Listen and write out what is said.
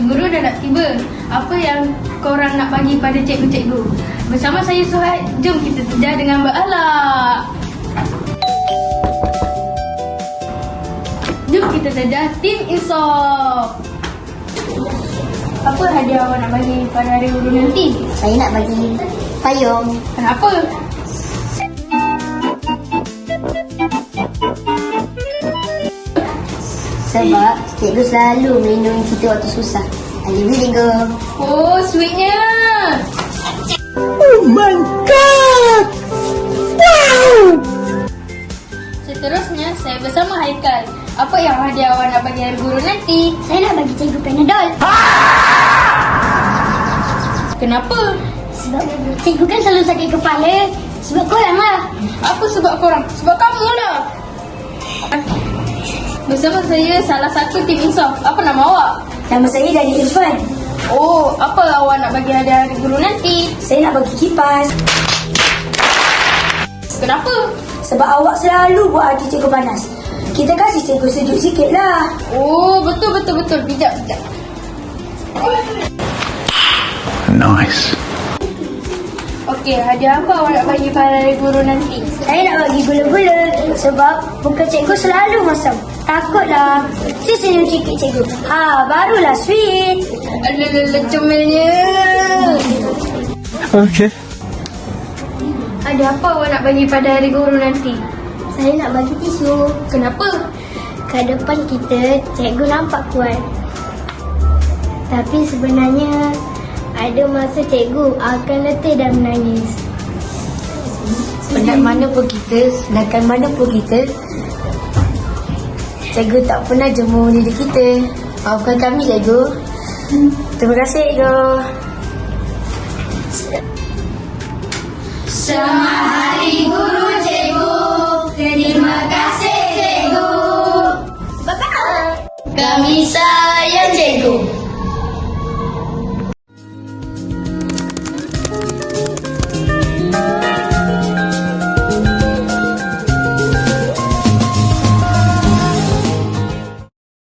guru dah nak tiba. Apa yang korang nak bagi pada cikgu-cikgu? Bersama saya Suhaid, jom kita terjah dengan berakhlak. Jom kita terjah Tim Insaf. Apa hadiah awak nak bagi pada hari guru nanti? Saya nak bagi payung. Kenapa? Sebab cikgu selalu melindungi kita waktu susah. I love you, cikgu. Oh, sweetnya. Oh my god! Wow! Seterusnya, saya bersama Haikal. Apa yang hadiah awak nak bagi hari guru nanti? Saya nak bagi cikgu Panadol. Kenapa? Sebab cikgu kan selalu sakit kepala. Sebab korang lah. Apa sebab korang? Sebab kamu lah. Bersama saya salah satu Tim Insaf. Apa nama awak? Nama saya Dani Irfan. Oh, apa awak nak bagi hadiah hari guru nanti? Saya nak bagi kipas. Kenapa? Sebab awak selalu buat hati cikgu panas. Kita kasih cikgu sejuk sikit lah. Oh, betul. Bijak. Nice. Okey, hadiah apa awak nak bagi pada hari guru nanti? Saya nak bagi gula-gula. Sebab muka cikgu selalu masam. Takutlah. Saya senyum sikit cikgu. Barulah sweet. Alah, comelnya. Okay. Hadiah apa awak nak bagi pada hari guru nanti? Saya nak bagi tisu. Kenapa? Kat depan kita, cikgu nampak kuat. Tapi sebenarnya, ada masa cikgu akan letih dan menangis. Penat mana pun kita, sedangkan mana pun kita, cikgu tak pernah jemur diri kita. Maafkan kami, cikgu. Terima kasih, cikgu. Selamat Hari Guru, cikgu. Terima kasih, cikgu. Bye-bye. Kami sayang cikgu.